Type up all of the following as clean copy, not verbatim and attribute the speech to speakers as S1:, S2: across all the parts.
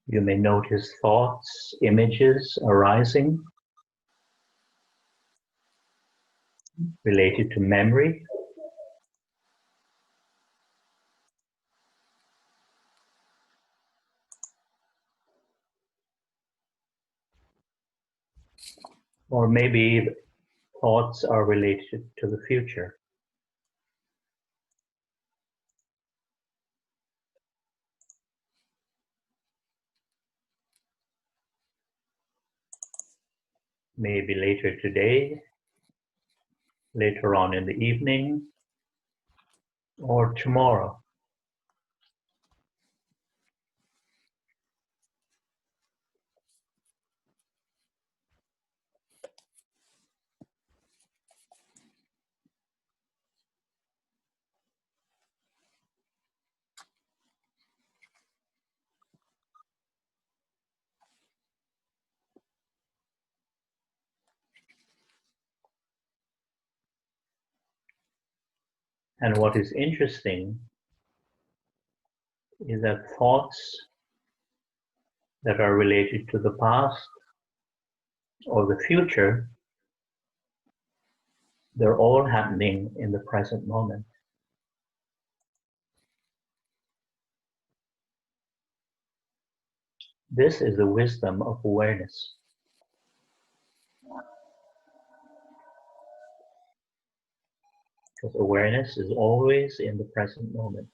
S1: You may notice thoughts, images arising related to memory. Or maybe thoughts are related to the future. Maybe later today, later on in the evening, or tomorrow. And what is interesting is that thoughts that are related to the past or the future, they're all happening in the present moment. This is the wisdom of awareness. Because awareness is always in the present moment.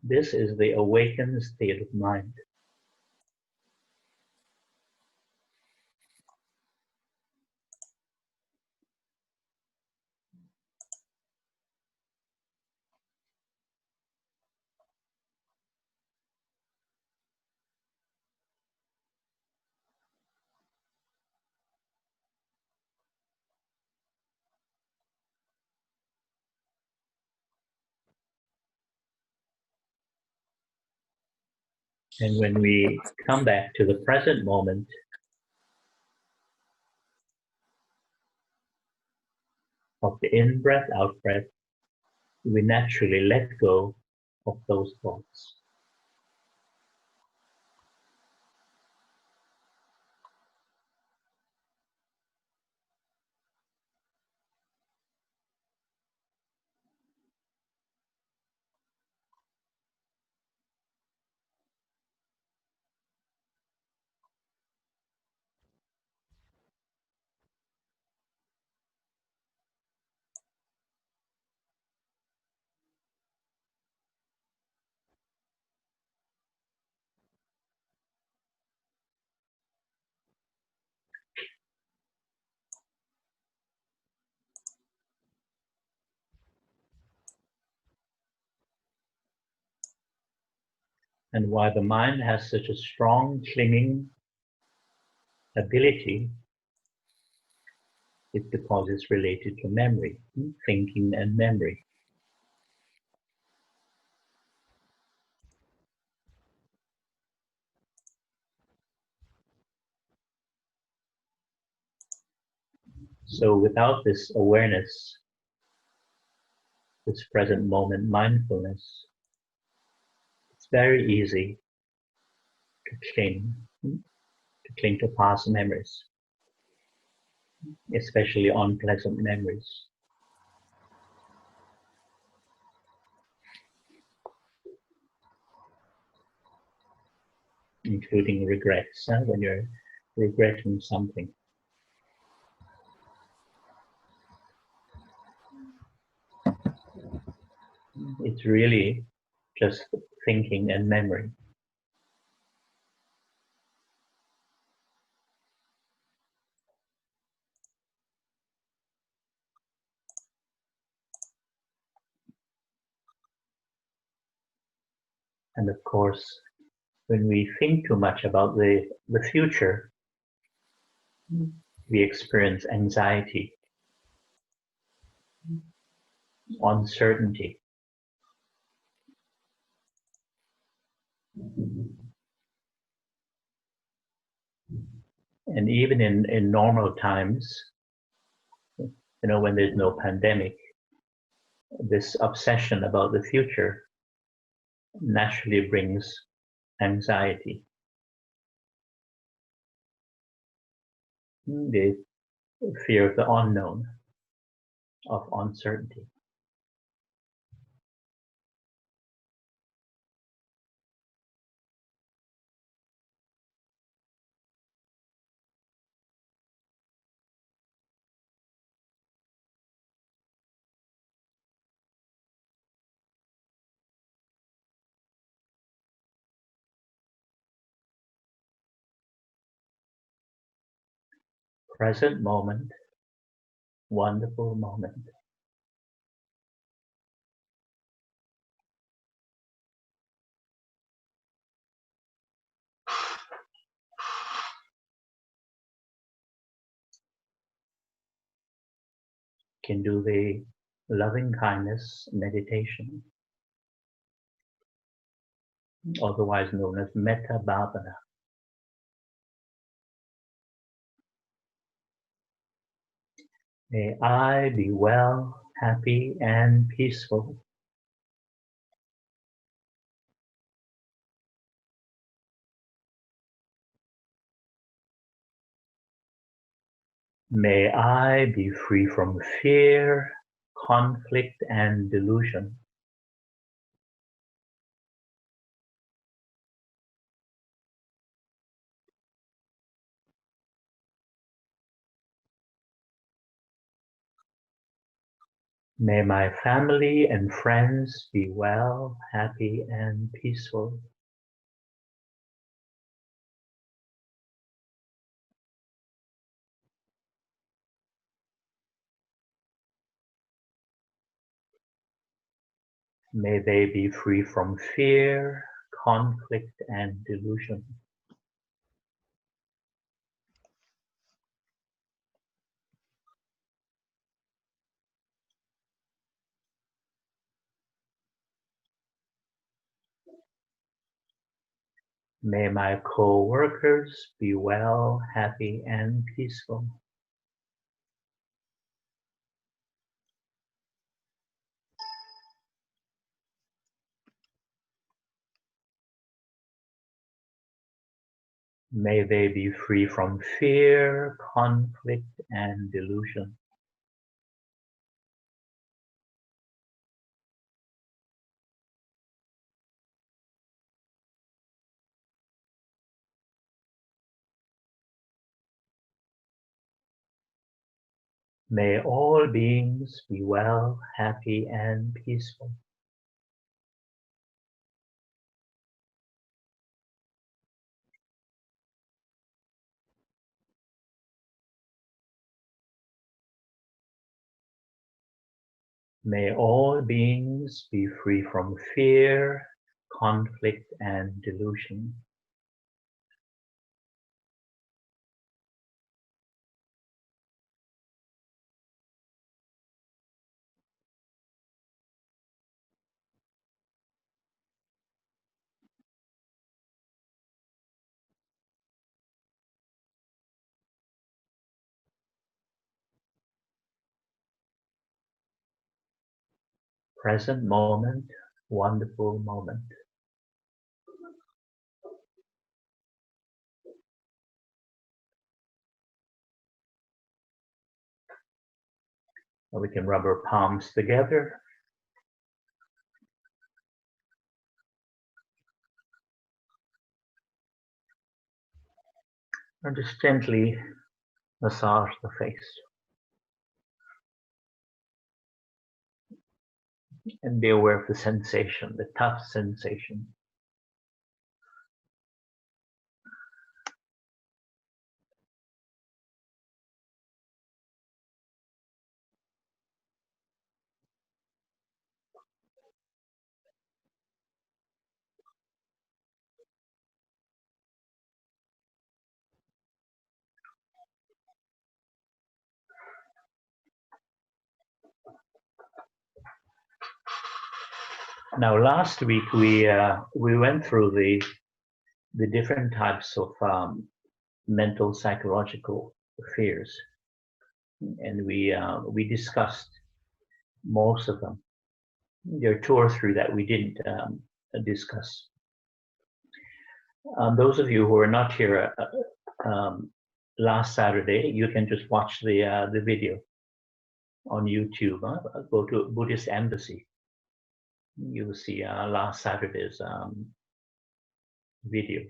S1: This is the awakened state of mind. And when we come back to the present moment, of the in-breath, out-breath, we naturally let go of those thoughts. And why the mind has such a strong clinging ability is because it's related to memory, thinking and memory. So without this awareness, this present moment mindfulness, it's very easy to cling to past memories, especially unpleasant memories. Including regrets, when you're regretting something. It's really just thinking and memory. And of course, when we think too much about the future, we experience anxiety, uncertainty. And even in normal times, when there's no pandemic, this obsession about the future naturally brings anxiety. The fear of the unknown, of uncertainty. Present moment, wonderful moment. Can do the loving kindness meditation, otherwise known as metta bhavana. May I be well, happy, and peaceful. May I be free from fear, conflict, and delusion. May my family and friends be well, happy, and peaceful. May they be free from fear, conflict, and delusion. May my co-workers be well, happy, and peaceful. May they be free from fear, conflict, and delusion. May all beings be well, happy, and peaceful. May all beings be free from fear, conflict, and delusion. Present moment, wonderful moment. Now we can rub our palms together. And just gently massage the face. And be aware of the sensation, the tough sensation. Now, last week we went through the different types of mental psychological fears, and we discussed most of them. There are 2 or 3 that we didn't discuss. Those of you who are not here last Saturday, you can just watch the video on YouTube. Go to Buddhist Embassy. You will see last Saturday's video.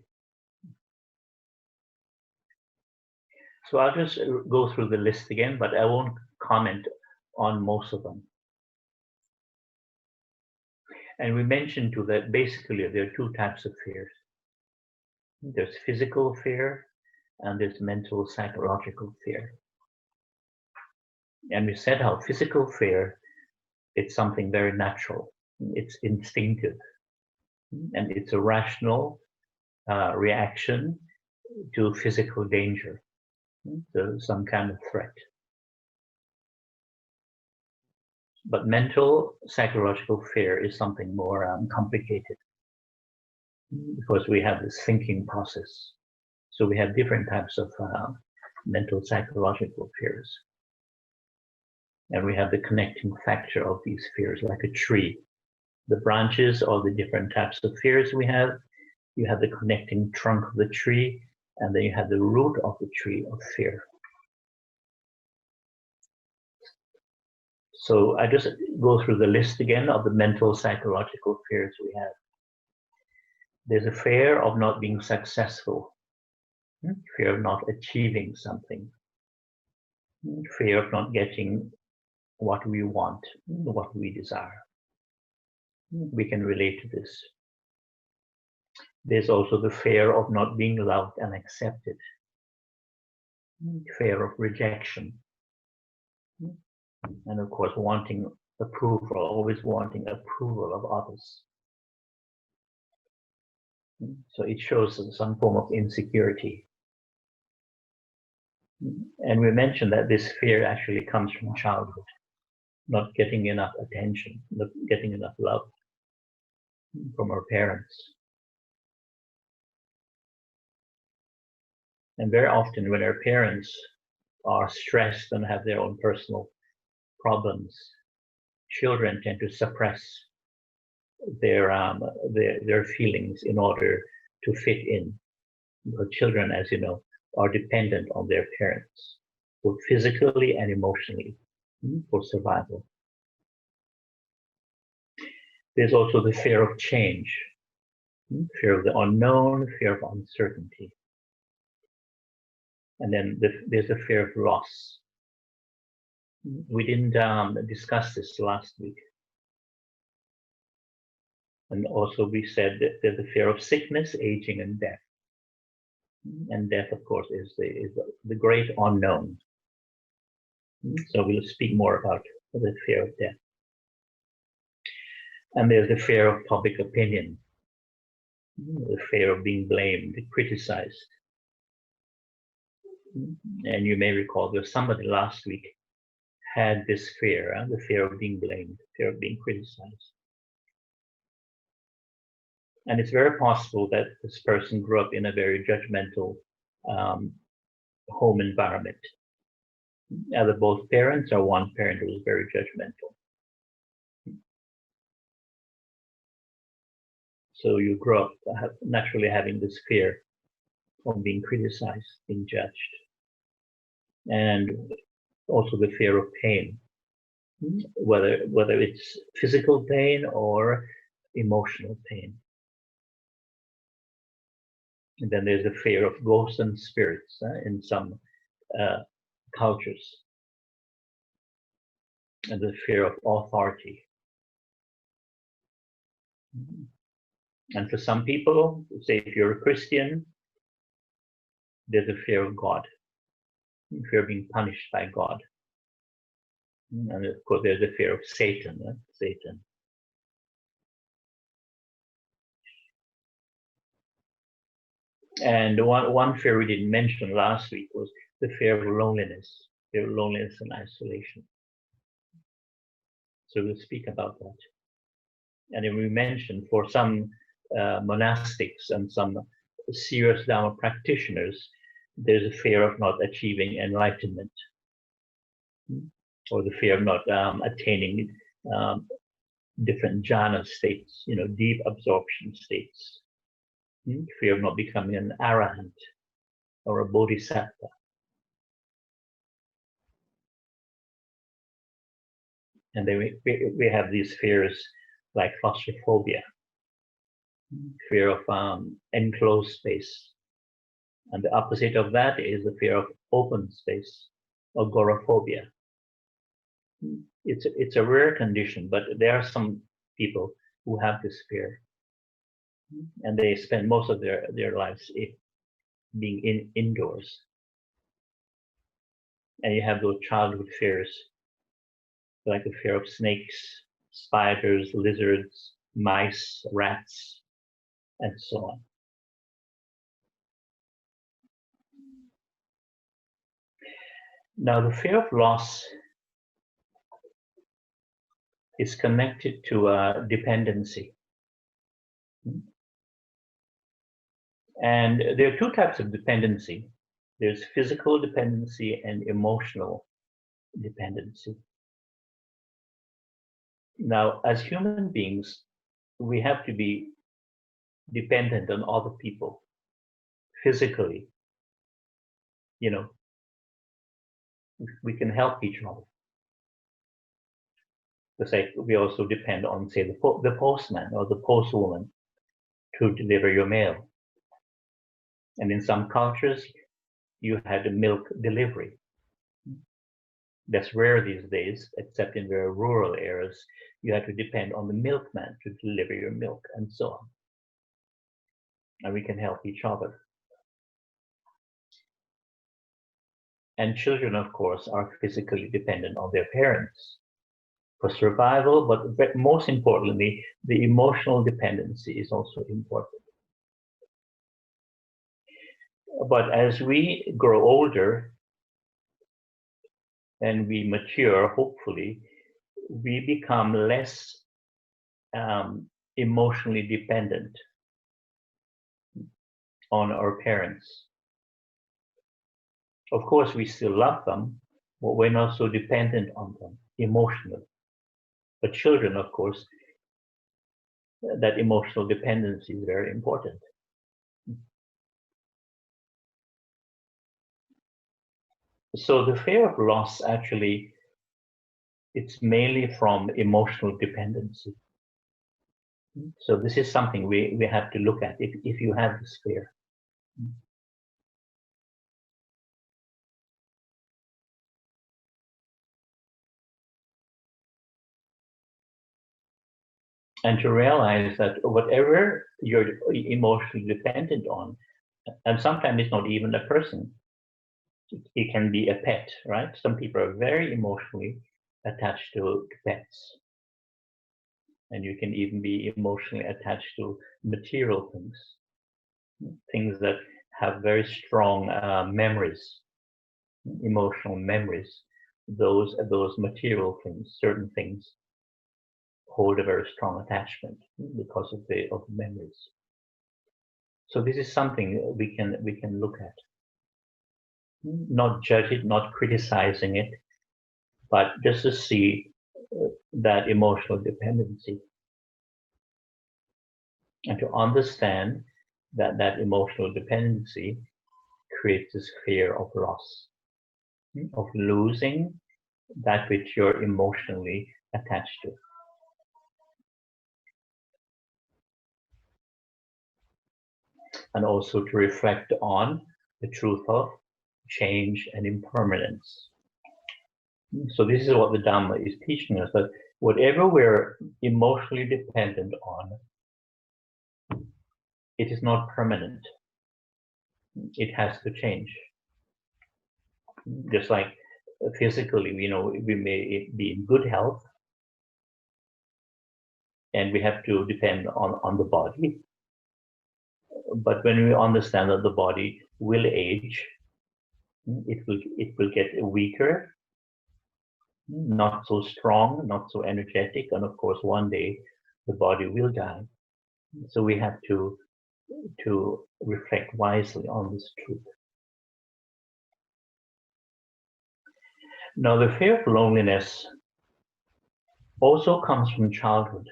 S1: So I'll just go through the list again, but I won't comment on most of them. And we mentioned too that basically there are 2 types of fears. There's physical fear and there's mental psychological fear. And we said how physical fear, it's something very natural. It's instinctive. And it's a rational reaction to physical danger, to some kind of threat. But mental psychological fear is something more complicated, because we have this thinking process. So we have different types of mental psychological fears. And we have the connecting factor of these fears, like a tree. The branches are the different types of fears we have. You have the connecting trunk of the tree, and then you have the root of the tree of fear. So I just go through the list again of the mental psychological fears we have. There's a fear of not being successful, fear of not achieving something, fear of not getting what we want, what we desire. We can relate to this. There's also the fear of not being loved and accepted, fear of rejection, and of course wanting approval, always wanting approval of others. So it shows some form of insecurity. And we mentioned that this fear actually comes from childhood, not getting enough attention, not getting enough love from our parents. And very often when our parents are stressed and have their own personal problems, children tend to suppress their feelings in order to fit in. Because children, as you know, are dependent on their parents, both physically and emotionally, for survival. There's also the fear of change, fear of the unknown, fear of uncertainty. And then there's the fear of loss. We didn't discuss this last week. And also we said that there's the fear of sickness, aging, and death. And death, of course, is the great unknown. So we'll speak more about the fear of death. And there's the fear of public opinion, the fear of being blamed, criticized. And you may recall there's somebody last week had this fear, the fear of being blamed, fear of being criticized. And it's very possible that this person grew up in a very judgmental home environment. Either both parents or one parent was very judgmental. So you grow up naturally having this fear of being criticized, being judged. And also the fear of pain, whether it's physical pain or emotional pain. And then there's the fear of ghosts and spirits in some cultures. And the fear of authority. And for some people, say if you're a Christian, there's a fear of God, fear of being punished by God. And of course, there's the fear of Satan. Satan. And one fear we didn't mention last week was the fear of loneliness, fear of loneliness and isolation. So we'll speak about that. And then we mentioned for some monastics and some serious Dhamma practitioners, There's a fear of not achieving enlightenment, or the fear of not attaining different jhana states, deep absorption states. Fear of not becoming an arahant or a bodhisattva. And then we have these fears like claustrophobia, fear of enclosed space. And the opposite of that is the fear of open space, agoraphobia. It's a rare condition, but there are some people who have this fear. And they spend most of their lives being indoors. And you have those childhood fears, like the fear of snakes, spiders, lizards, mice, rats, and so on. Now, the fear of loss is connected to dependency. And there are two types of dependency. There's physical dependency and emotional dependency. Now, as human beings, we have to be dependent on other people physically. We can help each other. Just like we also depend on, say, the postman or the postwoman to deliver your mail. And in some cultures, you had a milk delivery. That's rare these days, except in very rural areas. You had to depend on the milkman to deliver your milk, and so on. And we can help each other. And children, of course, are physically dependent on their parents for survival, but most importantly, the emotional dependency is also important. But as we grow older and we mature, hopefully, we become less emotionally dependent on our parents. Of course, we still love them, but we're not so dependent on them emotionally. But children, of course, that emotional dependency is very important. So the fear of loss, actually, it's mainly from emotional dependency. So this is something we have to look at if you have this fear. And to realize that whatever you're emotionally dependent on, and sometimes it's not even a person, it can be a pet, right? Some people are very emotionally attached to pets. And you can even be emotionally attached to material things that have very strong memories, emotional memories. Those material things, certain things, hold a very strong attachment because of the memories. So this is something we can look at. Not judge it, not criticizing it, but just to see that emotional dependency. And to understand that emotional dependency creates this fear of loss, of losing that which you're emotionally attached to. And also to reflect on the truth of change and impermanence. So this is what the Dhamma is teaching us, that whatever we're emotionally dependent on, it is not permanent. It has to change. Just like physically, we may be in good health, and we have to depend on the body. But when we understand that the body will age, it will get weaker, not so strong, not so energetic, and of course one day the body will die. So we have to reflect wisely on this truth. Now, the fear of loneliness also comes from childhood,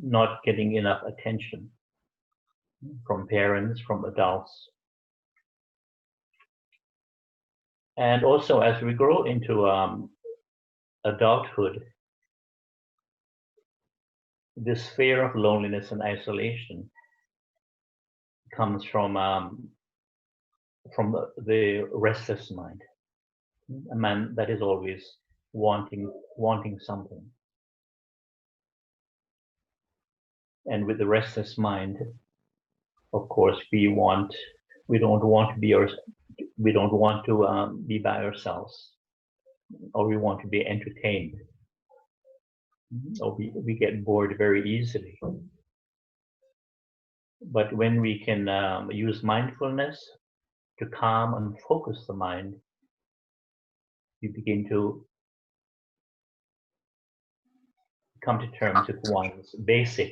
S1: not getting enough attention from parents, from adults. And also, as we grow into adulthood, this fear of loneliness and isolation comes from the restless mind, a man that is always wanting something. And with the restless mind, of course, we don't want to be by ourselves, or we want to be entertained, or we get bored very easily. But when we can use mindfulness to calm and focus the mind, you begin to come to terms with one's basic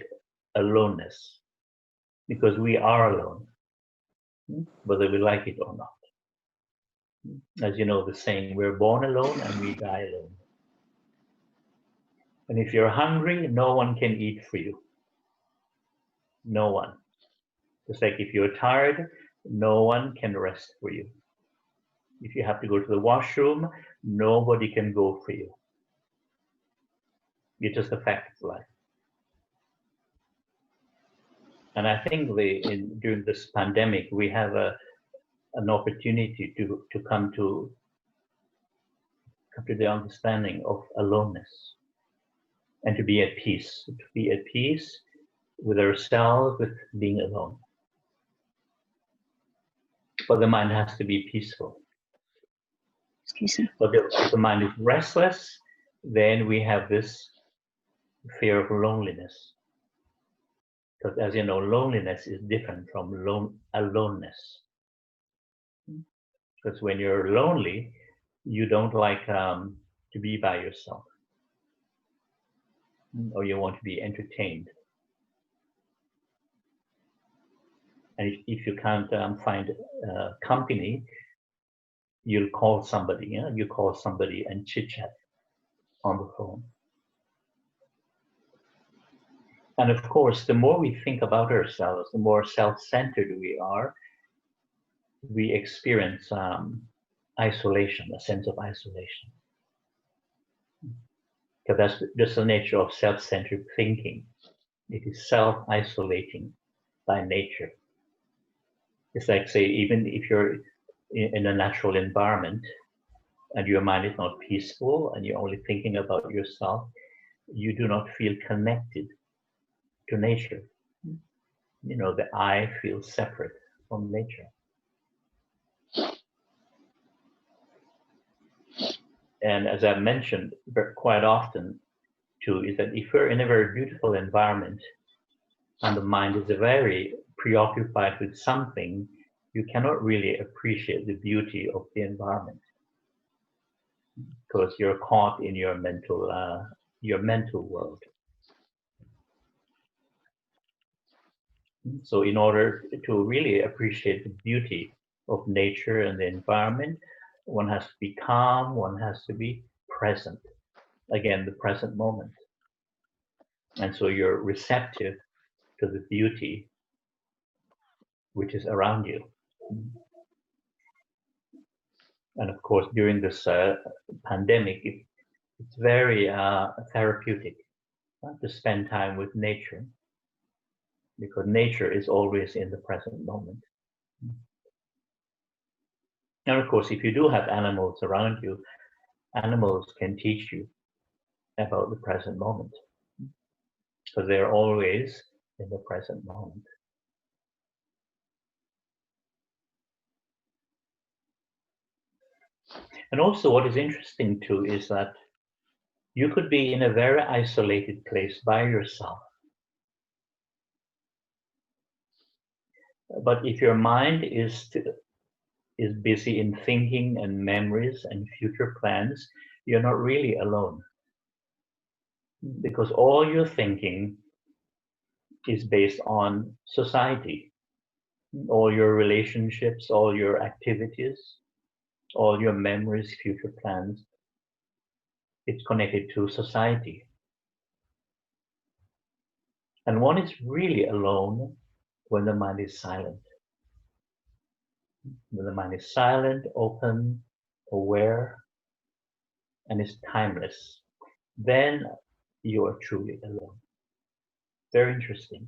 S1: aloneness, because we are alone, whether we like it or not. As you know the saying, we're born alone and we die alone. And if you're hungry, no one can eat for you. No one. Just like if you're tired, no one can rest for you. If you have to go to the washroom, nobody can go for you. It's just a fact of life. And I think during this pandemic, we have an opportunity to come to the understanding of aloneness and to be at peace with ourselves, with being alone. But the mind has to be peaceful.
S2: Excuse me.
S1: But if the mind is restless, then we have this fear of loneliness. Because as you know, loneliness is different from aloneness. Because when you're lonely, you don't like to be by yourself, or you want to be entertained. And if you can't find company, you'll call somebody. You call somebody and chit chat on the phone. And of course, the more we think about ourselves, the more self-centered we are, we experience isolation, a sense of isolation. Because that's just the nature of self-centered thinking. It is self-isolating by nature. It's like, say, even if you're in a natural environment and your mind is not peaceful and you're only thinking about yourself, you do not feel connected to nature. You know, the I feels separate from nature. And as I've mentioned quite often too, is that if you're in a very beautiful environment and the mind is very preoccupied with something, you cannot really appreciate the beauty of the environment, because you're caught in your mental world. So in order to really appreciate the beauty of nature and the environment, one has to be calm, one has to be present. Again, the present moment. And so you're receptive to the beauty which is around you. And of course, during this pandemic, it's very therapeutic to spend time with nature, because nature is always in the present moment. And of course, if you do have animals around you, animals can teach you about the present moment, because they're always in the present moment. And also what is interesting too is that you could be in a very isolated place by yourself. But if your mind is busy in thinking and memories and future plans, you're not really alone. Because all your thinking is based on society, all your relationships, all your activities, all your memories, future plans. It's connected to society. And one is really alone when the mind is silent. When the mind is silent, open, aware, and is timeless, then you are truly alone. Very interesting.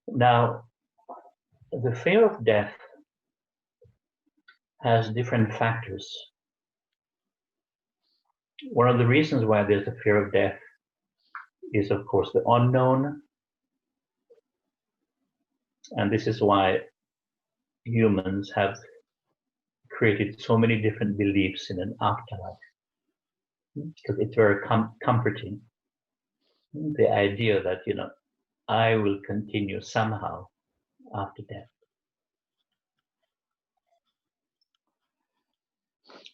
S1: Now, the fear of death has different factors. One of the reasons why there's a fear of death is, of course, the unknown. And this is why humans have created so many different beliefs in an afterlife. Because it's very comforting. The idea that, I will continue somehow after death.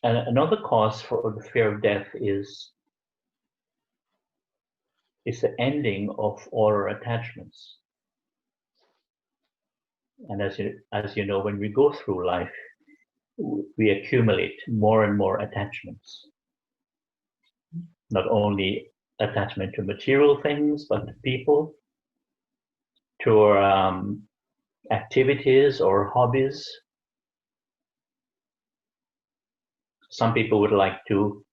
S1: And another cause for the fear of death is the ending of all our attachments. And as you know, when we go through life, we accumulate more and more attachments. Not only attachment to material things, but to people, to our activities or hobbies. Some people would like to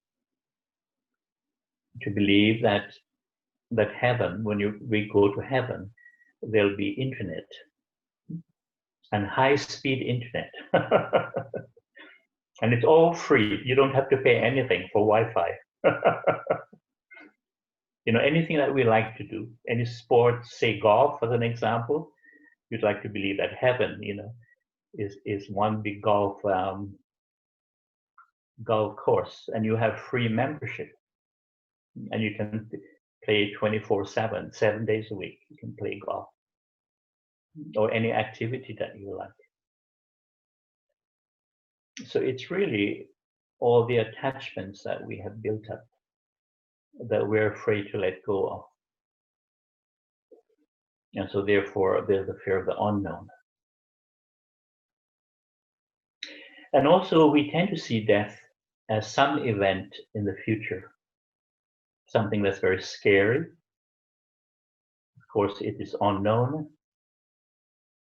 S1: believe that heaven, when we go to heaven, there'll be internet and high-speed internet. And it's all free. You don't have to pay anything for Wi-Fi. Anything that we like to do, any sport, say golf as an example, you'd like to believe that heaven, is one big golf course, and you have free membership, and you can play 24/7, 7 days a week. You can play golf or any activity that you like. So it's really all the attachments that we have built up that we're afraid to let go of. And so therefore, there's the fear of the unknown. And also, we tend to see death as some event in the future, something that's very scary. Of course, it is unknown.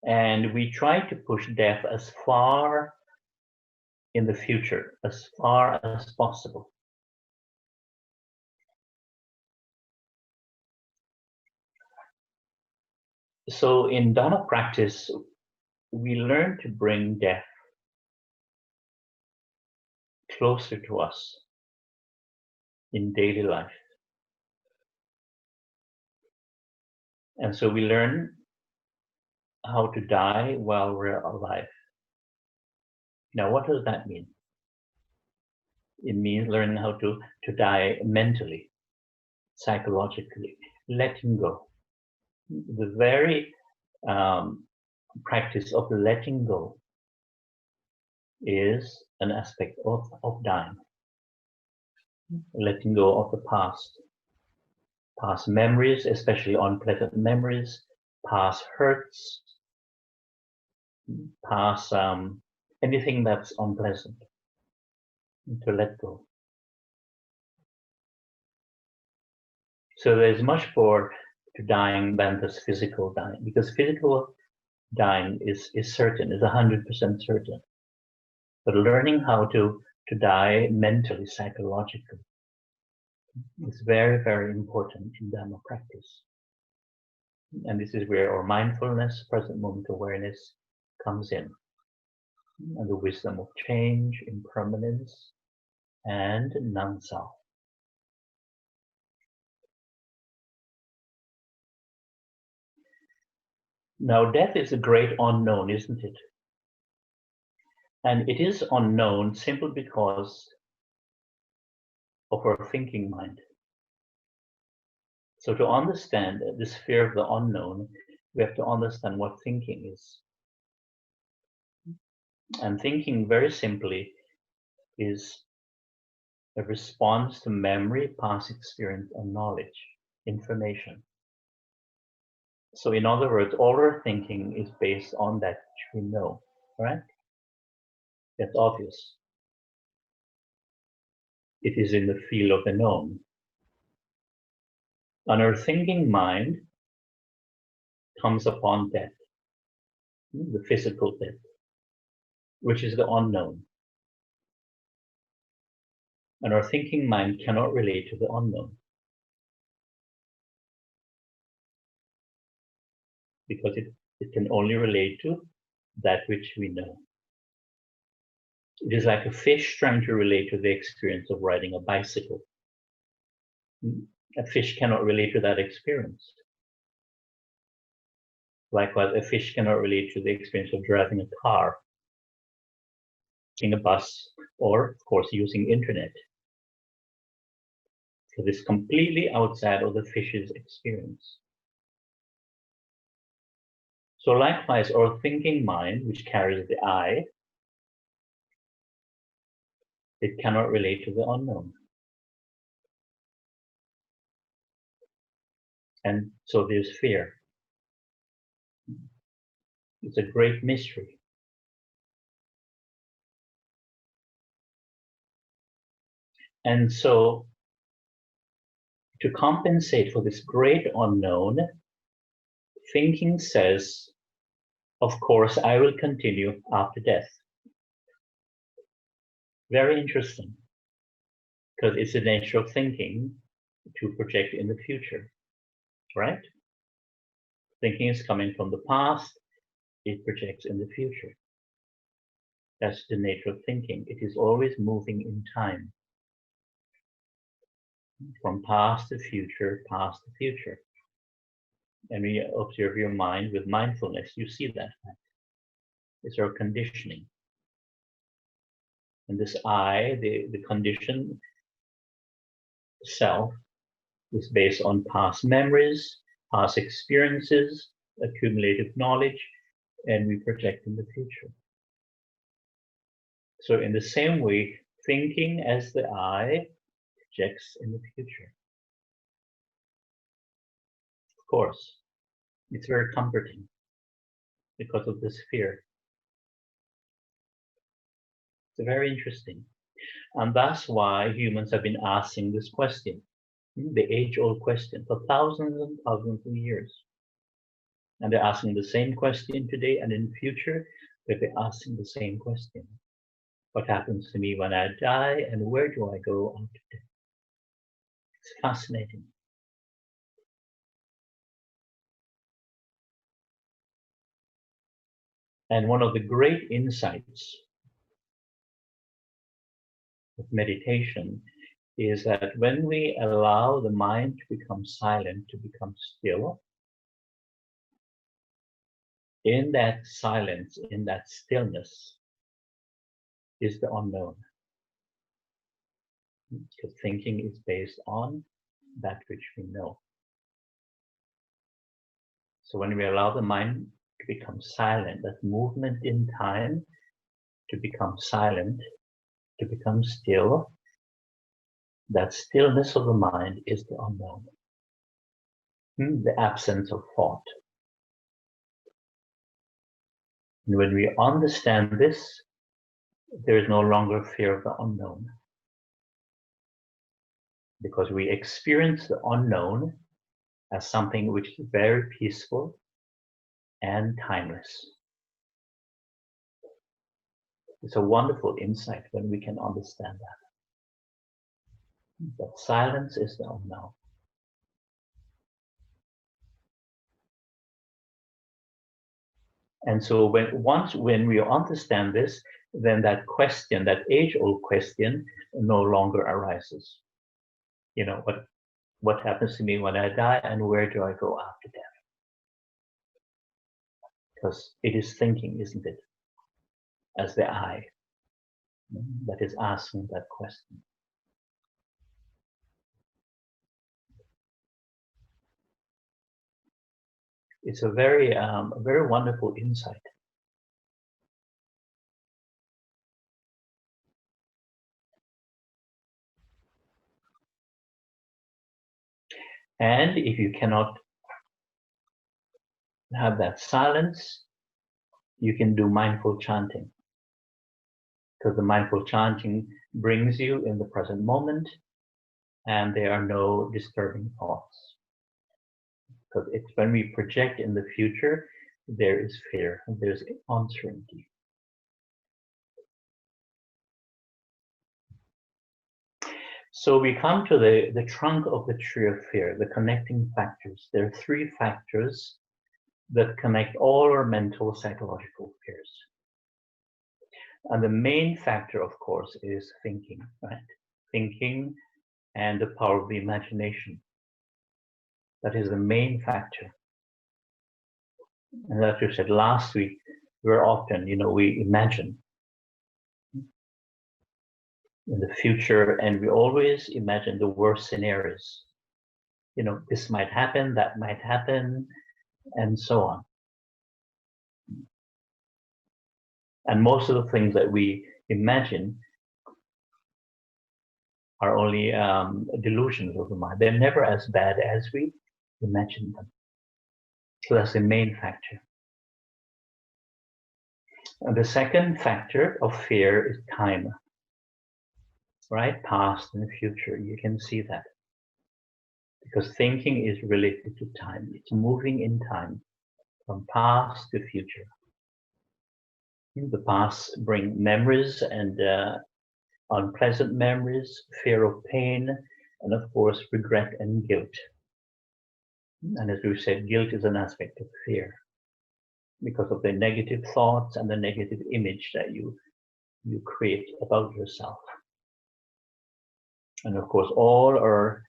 S1: And we try to push death as far in the future, as far as possible. So in Dhamma practice, we learn to bring death closer to us in daily life. And so we learn how to die while we're alive. Now, what does that mean? It means learning how to die mentally, psychologically, letting go. The very practice of letting go is an aspect of dying. Letting go of the past memories, especially unpleasant memories, past hurts, past anything that's unpleasant, to let go. So there's much more to dying than this physical dying, because physical dying is certain, is 100% certain. But learning how to die mentally, psychologically, is very, very important in Dhamma practice. And this is where our mindfulness, present moment awareness, comes in. And the wisdom of change, impermanence, and non-self. Now, death is a great unknown, isn't it? And it is unknown simply because of our thinking mind. So to understand this fear of the unknown, we have to understand what thinking is. And thinking, very simply, is a response to memory, past experience, and knowledge, information. So in other words, all our thinking is based on that which we know, right? That's obvious. It is in the field of the known. And our thinking mind comes upon death, the physical death, which is the unknown. And our thinking mind cannot relate to the unknown because it can only relate to that which we know. It is like a fish trying to relate to the experience of riding a bicycle. A fish cannot relate to that experience. Likewise, a fish cannot relate to the experience of driving a car, taking a bus, or, of course, using internet. So this is completely outside of the fish's experience. So likewise, our thinking mind, which carries the I, it cannot relate to the unknown. And so there's fear. It's a great mystery. And so to compensate for this great unknown, thinking says, of course, I will continue after death. Very interesting, because it's the nature of thinking to project in the future, right? Thinking is coming from the past, it projects in the future. That's the nature of thinking. It is always moving in time. From past to future, past to future. And when you observe your mind with mindfulness, you see that. It's our conditioning. And this I, the conditioned self, is based on past memories, past experiences, accumulated knowledge, and we project in the future. So in the same way, thinking as the I projects in the future. Of course, it's very comforting because of this fear. It's very interesting. And that's why humans have been asking this question, the age-old question, for thousands and thousands of years. And they're asking the same question today, and in the future, they'll be asking the same question. What happens to me when I die, and where do I go after death? It's fascinating. And one of the great insights of meditation is that when we allow the mind to become silent, to become still, in that silence, in that stillness, is the unknown. Because thinking is based on that which we know. So when we allow the mind to become silent, that movement in time to become silent, to become still, that stillness of the mind is the unknown. The absence of thought. And when we understand this, there is no longer fear of the unknown. Because we experience the unknown as something which is very peaceful and timeless. It's a wonderful insight when we can understand that silence is the unknown. And so when we understand this, then that question, that age-old question, no longer arises. You know, what happens to me when I die, and where do I go after death? Because it is thinking, isn't it? As the I that is asking that question. It's a very wonderful insight. And if you cannot have that silence, you can do mindful chanting. Because the mindful chanting brings you in the present moment and there are no disturbing thoughts. Because it's when we project in the future, there is fear, there's uncertainty. So we come to the trunk of the tree of fear, the connecting factors. There are 3 factors that connect all our mental, psychological fears. And the main factor, of course, is thinking, right? Thinking and the power of the imagination. That is the main factor. And as you said last week, very often, we imagine in the future, and we always imagine the worst scenarios. This might happen, that might happen, and so on. And most of the things that we imagine are only delusions of the mind. They're never as bad as we imagine them. So that's the main factor. And the second factor of fear is time, right? Past and future. You can see that. Because thinking is related to time. It's moving in time from past to future. The past bring memories and unpleasant memories, fear of pain, and of course, regret and guilt. And as we said, guilt is an aspect of fear because of the negative thoughts and the negative image that you create about yourself. And of course, all our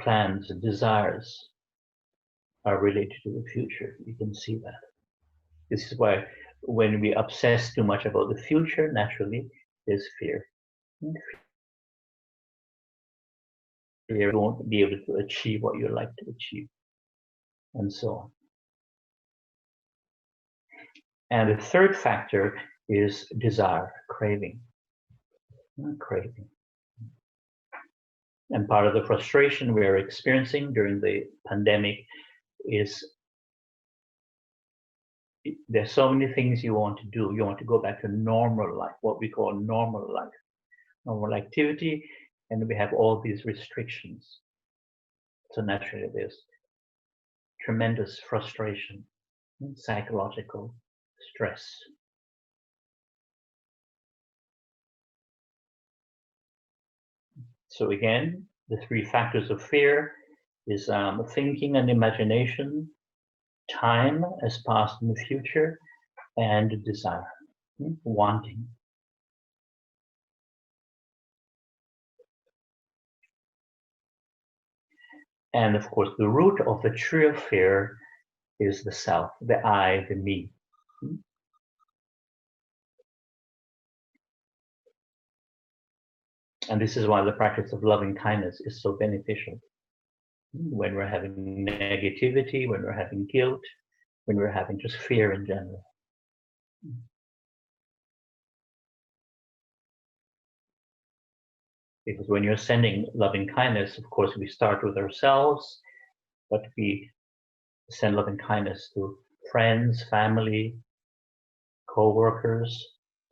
S1: plans and desires are related to the future. You can see that. This is why when we obsess too much about the future, naturally, there's fear. You won't be able to achieve what you like to achieve, and so on. And the third factor is desire, craving. Craving. And part of the frustration we are experiencing during the pandemic is there's so many things you want to do. You want to go back to normal life, what we call normal life, normal activity, and we have all these restrictions. So naturally there's tremendous frustration, psychological stress. So again, the 3 factors of fear is thinking and imagination, time as past and the future, and desire, wanting. And of course, the root of the tree of fear is the self, the I, the me. And this is why the practice of loving kindness is so beneficial. When we're having negativity, when we're having guilt, when we're having just fear in general. Because when you're sending loving kindness, of course, we start with ourselves, but we send loving kindness to friends, family, co-workers,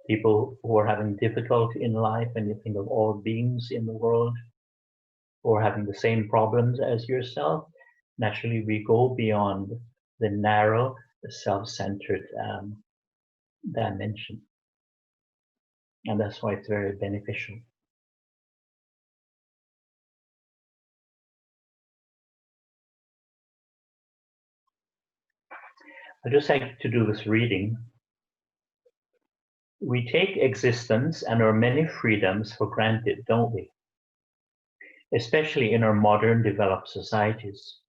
S1: people who are having difficulty in life, and you think of all beings in the world who are having the same problems as yourself. Naturally, we go beyond the narrow, self-centered dimension. And that's why it's very beneficial. I just like to do this reading. We take existence and our many freedoms for granted, don't we? Especially in our modern developed societies.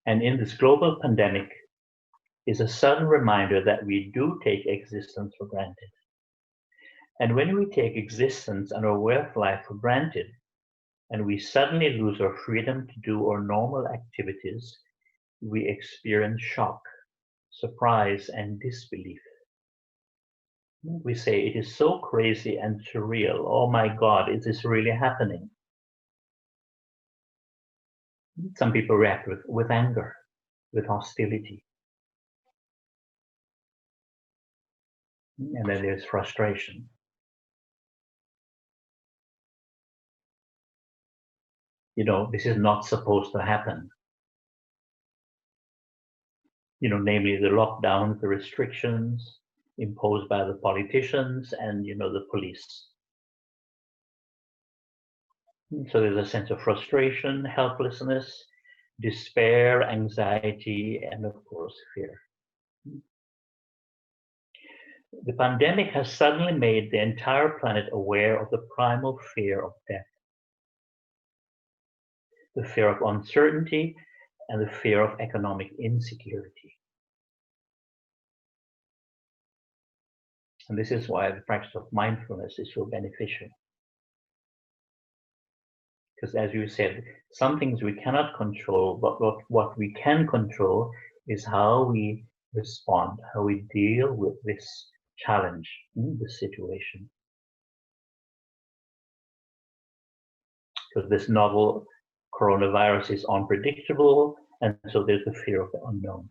S1: And in this global pandemic is a sudden reminder that we do take existence for granted. And when we take existence and our way of life for granted, and we suddenly lose our freedom to do our normal activities, we experience shock, surprise, and disbelief. We say, it is so crazy and surreal. Oh my God, is this really happening? Some people react with anger, with hostility. And then there's frustration. This is not supposed to happen. Namely the lockdowns, the restrictions imposed by the politicians and, the police. So there's a sense of frustration, helplessness, despair, anxiety, and of course, fear. The pandemic has suddenly made the entire planet aware of the primal fear of death, the fear of uncertainty, and the fear of economic insecurity. And this is why the practice of mindfulness is so beneficial. Because as you said, some things we cannot control, but what we can control is how we respond, how we deal with this challenge, this situation. Because this novel coronavirus is unpredictable, and so there's the fear of the unknown.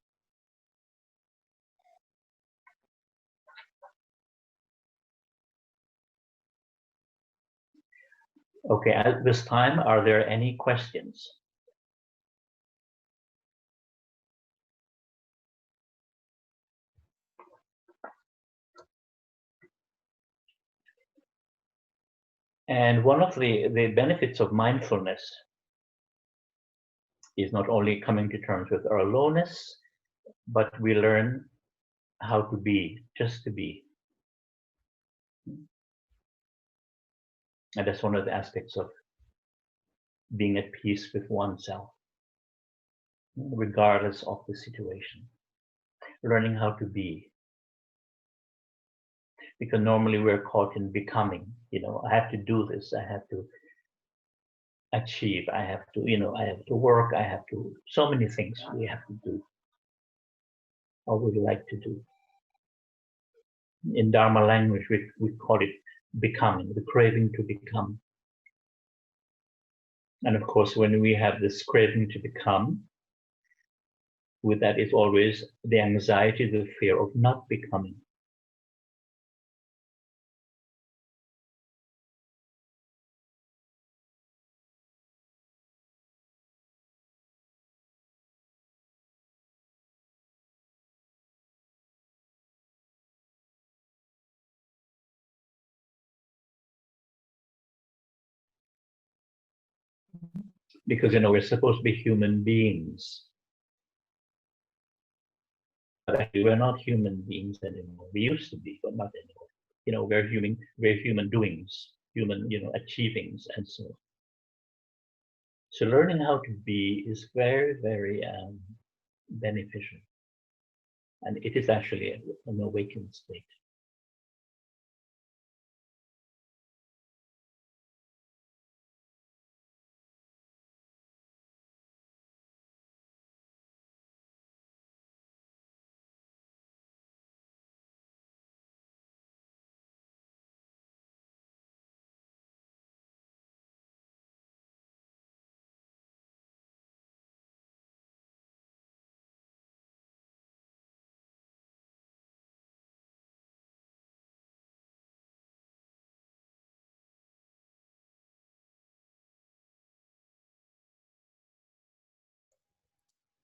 S1: Okay, at this time, are there any questions? And one of the benefits of mindfulness is not only coming to terms with our aloneness, but we learn how to be, just to be. And that's one of the aspects of being at peace with oneself, regardless of the situation. Learning how to be. Because normally we're caught in becoming, I have to do this, I have to achieve, I have to work, I have to, so many things we have to do, or we like to do. In Dharma language, we call it becoming, the craving to become. And of course, when we have this craving to become, with that is always the anxiety, the fear of not becoming. Because, we're supposed to be human beings. But actually, we're not human beings anymore. We used to be, but not anymore. We're human doings, human, achievings, and so on. So learning how to be is very, very beneficial. And it is actually an awakened state.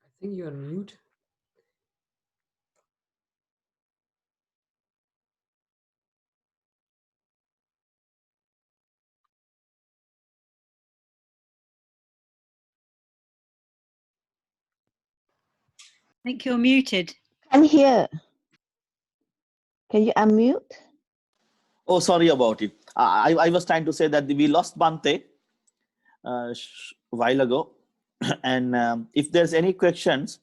S3: I think you're on mute.
S2: I think you're muted.
S4: I'm here. Can you unmute?
S5: Oh, sorry about it. I was trying to say that we lost Bhante a while ago. And if there's any questions,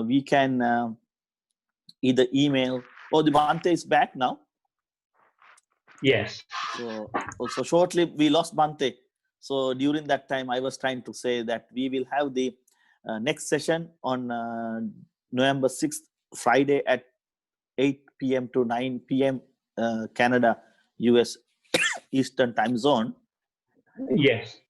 S5: we can either email. Oh, the Bhante is back now.
S1: Yes.
S5: So also shortly we lost Bhante. So during that time, I was trying to say that we will have the next session on November 6th, Friday at 8 p.m. to 9 p.m. Canada, US Eastern time zone.
S1: Yes.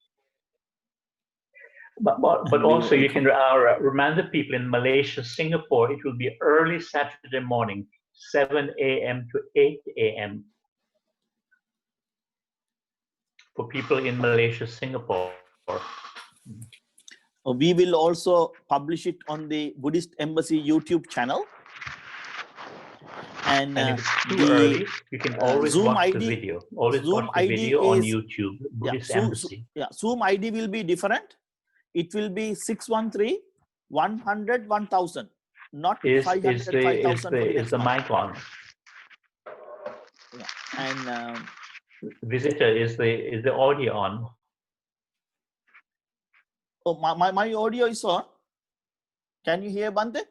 S1: But also you can remind the people in Malaysia, Singapore, it will be early Saturday morning, 7 a.m. to 8 a.m. for people in Malaysia, Singapore.
S5: We will also publish it on the Buddhist Embassy YouTube channel. And
S1: if it's too early, you can always
S5: Zoom
S1: watch
S5: ID,
S1: the video. Always
S5: Zoom
S1: watch the
S5: ID
S1: video on
S5: is,
S1: YouTube, Buddhist Embassy.
S5: Zoom ID will be different. It will be 613 100 1000, not 500 5000.
S1: Is the mic on?
S5: Yeah. And
S1: visitor, is the audio on?
S5: oh, my audio is on. Can you hear Bhante?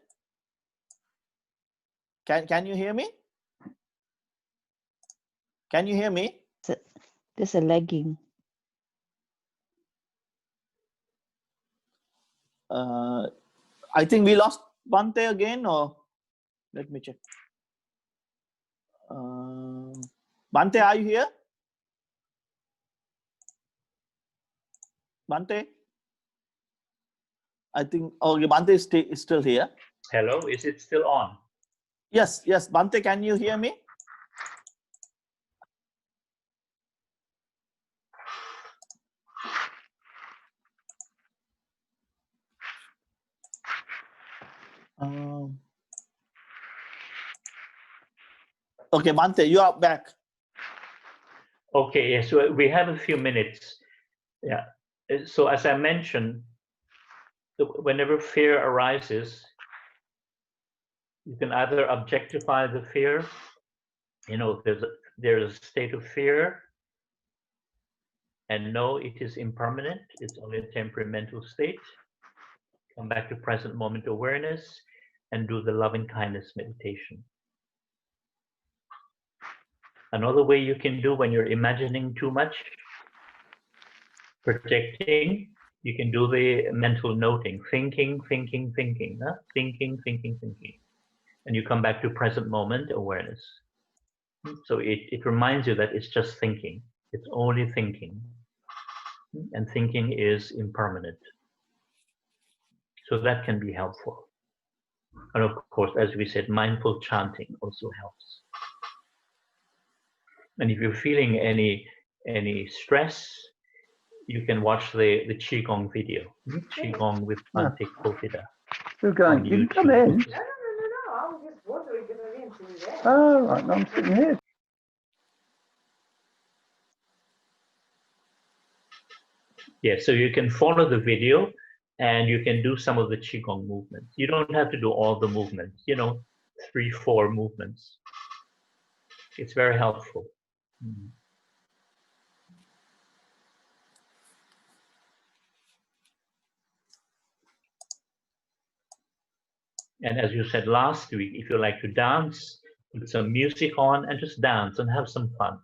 S5: Can you hear me? Can you hear me?
S4: There's a lagging.
S5: I think we lost Bhante again, or let me check. Bhante, are you here? Bhante? I think, okay, Bhante is still here.
S1: Hello, is it still on?
S5: Yes, Bhante, can you hear me? Okay, Bhante, you are back.
S1: Okay, yes, so we have a few minutes. Yeah, so as I mentioned, whenever fear arises, you can either objectify the fear, there's a state of fear, and know it is impermanent, it's only a temperamental state. Come back to present moment awareness and do the loving kindness meditation. Another way you can do when you're imagining too much, projecting, you can do the mental noting, thinking, thinking. And you come back to present moment awareness. So it reminds you that it's just thinking. It's only thinking. And thinking is impermanent. So that can be helpful. And of course, as we said, mindful chanting also helps. And if you're feeling any stress, you can watch the Qigong video. Qigong with Bhante Kovida.
S3: You're going, you can come in. No, I was just wondering if I didn't see that. Oh, right, no, I'm sitting here.
S1: Yeah, so you can follow the video and you can do some of the Qigong movements. You don't have to do all the movements, 3, 4 movements. It's very helpful. And as you said last week, if you like to dance, put some music on and just dance and have some fun.